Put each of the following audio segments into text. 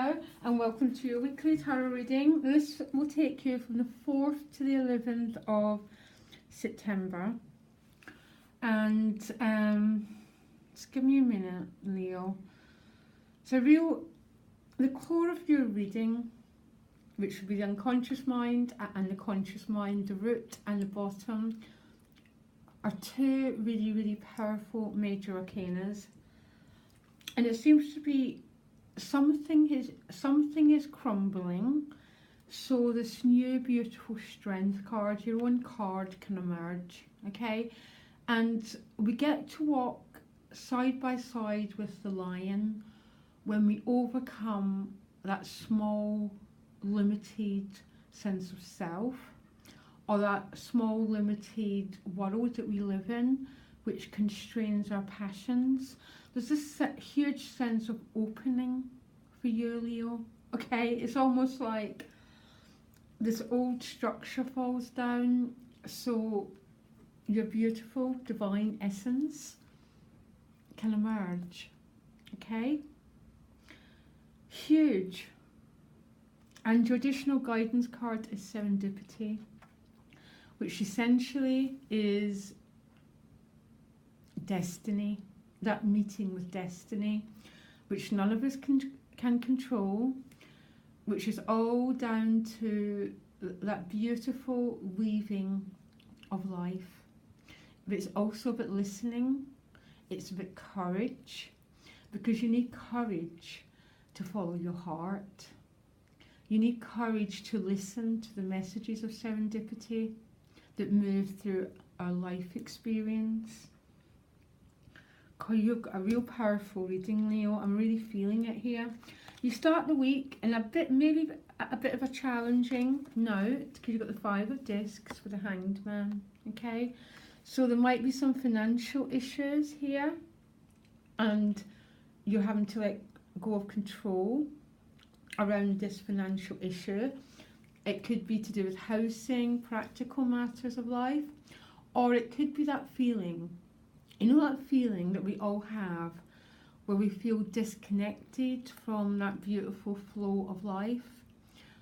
Hello and welcome to your weekly tarot reading. This will take you from the 4th to the 11th of September. And just give me a minute, Leo. So the core of your reading, which will be the unconscious mind and the conscious mind, the root and the bottom, are two really, really powerful major arcanas. And it seems to be something is crumbling, so this new beautiful strength card, your own card, can emerge. Okay, and we get to walk side by side with the lion when we overcome that small limited sense of self, or that small limited world that we live in, which constrains our passions. There's this huge sense of opening for you, Leo. Okay, it's almost like this old structure falls down, so your beautiful divine essence can emerge. Okay, huge. And your additional guidance card is Serendipity, which essentially is destiny, that meeting with destiny, which none of us can control, which is all down to that beautiful weaving of life. But it's also about listening, it's about courage, because you need courage to follow your heart. You need courage to listen to the messages of serendipity that move through our life experience. You've got a real powerful reading, Leo. I'm really feeling it here. You start the week in maybe a bit of a challenging note, because you've got the 5 of discs for the Hanged Man. Okay, so there might be some financial issues here, and you're having to let go of control around this financial issue. It could be to do with housing, practical matters of life, or it could be that feeling. You know, that feeling that we all have where we feel disconnected from that beautiful flow of life.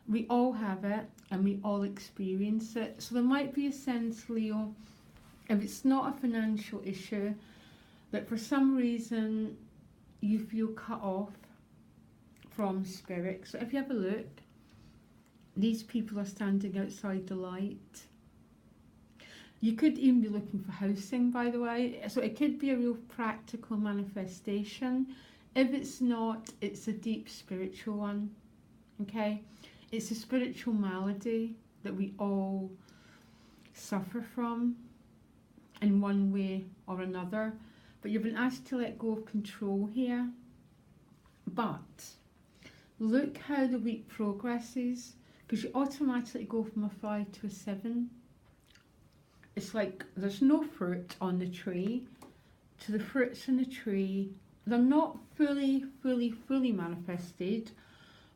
We all have it and we all experience it. So there might be a sense, Leo, if it's not a financial issue, that for some reason you feel cut off from spirit. So if you have a look, these people are standing outside the light. You could even be looking for housing, by the way. So it could be a real practical manifestation. If it's not, it's a deep spiritual one. Okay? It's a spiritual malady that we all suffer from in one way or another. But you've been asked to let go of control here. But look how the week progresses, because you automatically go from a 5 to a 7. It's like there's no fruit on the tree, to the fruits in the tree. They're not fully manifested,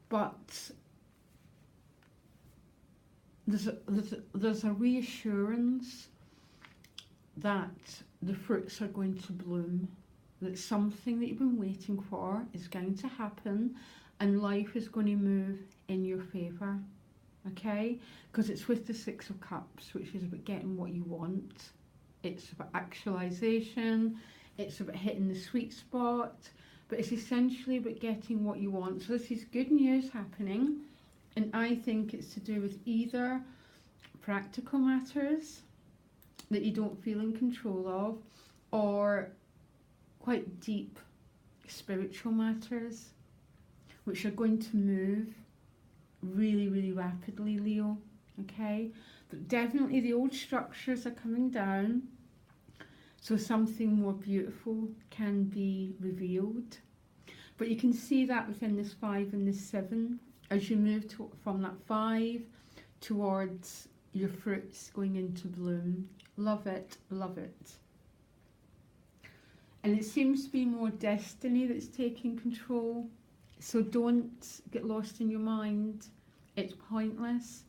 but there's a reassurance that the fruits are going to bloom, that something that you've been waiting for is going to happen, and life is going to move in your favour. Okay, because it's with the 6 of Cups, which is about getting what you want. It's about actualization, it's about hitting the sweet spot, but it's essentially about getting what you want. So this is good news happening, and I think it's to do with either practical matters that you don't feel in control of, or quite deep spiritual matters which are going to move really rapidly, Leo. Okay, but definitely the old structures are coming down, so something more beautiful can be revealed. But you can see that within this 5 and this 7 as you move from that 5 towards your fruits going into bloom. Love it, love it. And it seems to be more destiny that's taking control. So don't get lost in your mind. It's pointless.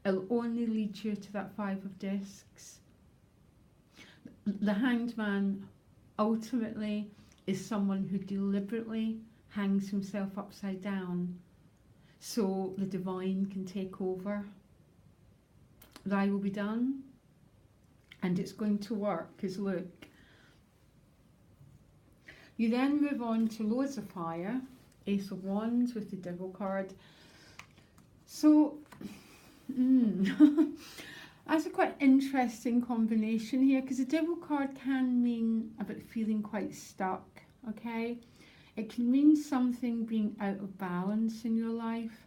It'll only lead you to that 5 of discs. The Hanged Man ultimately is someone who deliberately hangs himself upside down so the divine can take over. Thy will be done, and it's going to work, because look. You then move on to loads of fire, Ace of Wands with the Devil card. So, that's a quite interesting combination here, because the Devil card can mean about feeling quite stuck, okay? It can mean something being out of balance in your life.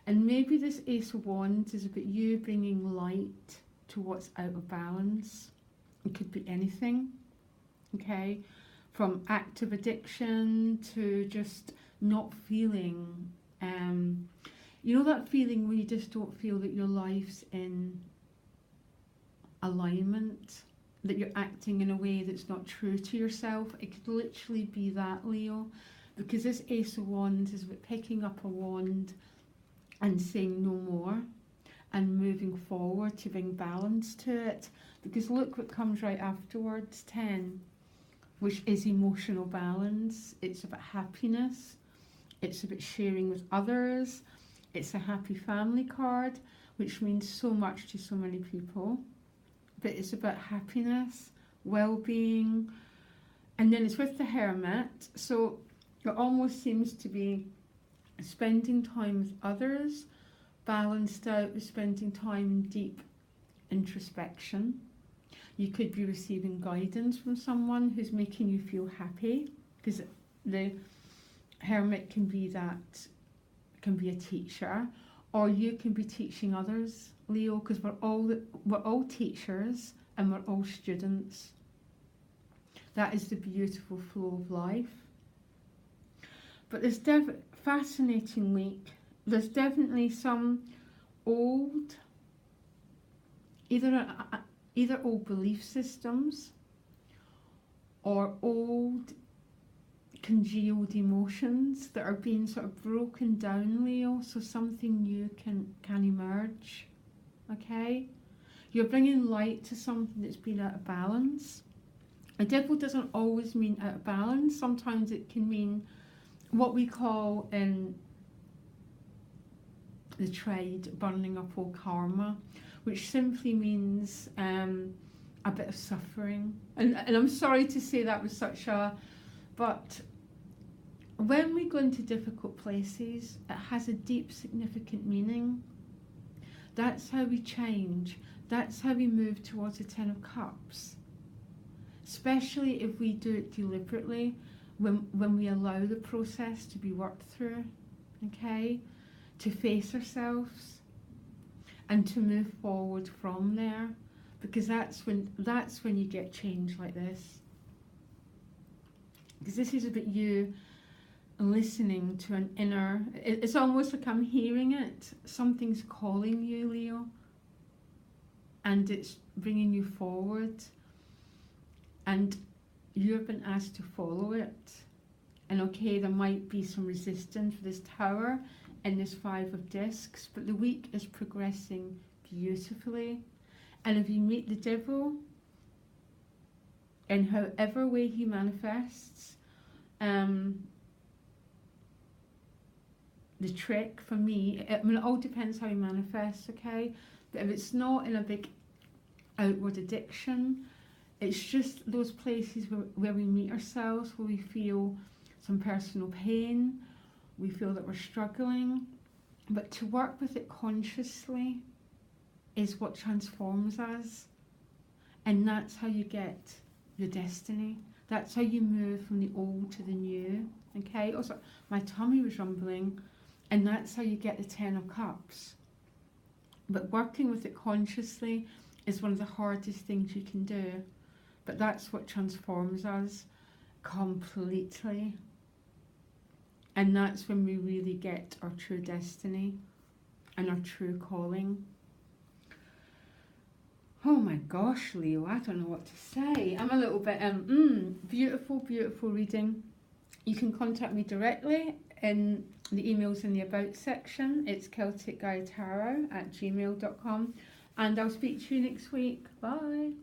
And maybe this Ace of Wands is about you bringing light to what's out of balance. It could be anything, okay? From active addiction to just not feeling, you know, that feeling where you just don't feel that your life's in alignment, that you're acting in a way that's not true to yourself. It could literally be that, Leo, because this Ace of Wands is about picking up a wand and saying no more and moving forward to bring balance to it. Because look what comes right afterwards, 10, which is emotional balance. It's about happiness. It's about sharing with others. It's a happy family card, which means so much to so many people. But it's about happiness, well-being. And then it's with the Hermit. So it almost seems to be spending time with others, balanced out with spending time in deep introspection. You could be receiving guidance from someone who's making you feel happy, because the Hermit can be that, can be a teacher, or you can be teaching others, Leo, because we're all teachers and we're all students. That is the beautiful flow of life. But there's fascinating week. There's definitely some old, either old belief systems or old congealed emotions that are being sort of broken down, Leo, so something new can emerge, okay? You're bringing light to something that's been out of balance. A devil doesn't always mean out of balance. Sometimes it can mean what we call in the trade burning up all karma, which simply means a bit of suffering. And I'm sorry to say that with such a, but when we go into difficult places, it has a deep, significant meaning. That's how we change. That's how we move towards the 10 of Cups. Especially if we do it deliberately, when we allow the process to be worked through, okay? To face ourselves and to move forward from there, because that's when you get change like this. Because this is about you listening to an inner, it's almost like I'm hearing it. Something's calling you, Leo, and it's bringing you forward, and you've been asked to follow it. And okay, there might be some resistance for this Tower and this 5 of Discs, but the week is progressing beautifully. And if you meet the devil, in however way he manifests, the trick for me, I mean, it all depends how he manifests, okay? But if it's not in a big outward addiction, it's just those places where we meet ourselves, where we feel some personal pain, we feel that we're struggling. But to work with it consciously is what transforms us. And that's how you get your destiny. That's how you move from the old to the new, okay? Also, my tummy was rumbling, and that's how you get the 10 of Cups. But working with it consciously is one of the hardest things you can do. But that's what transforms us completely. And that's when we really get our true destiny and our true calling. Oh my gosh, Leo, I don't know what to say. I'm a little bit, beautiful, beautiful reading. You can contact me directly in the emails in the About section. It's celticguidetarot@gmail.com. And I'll speak to you next week. Bye.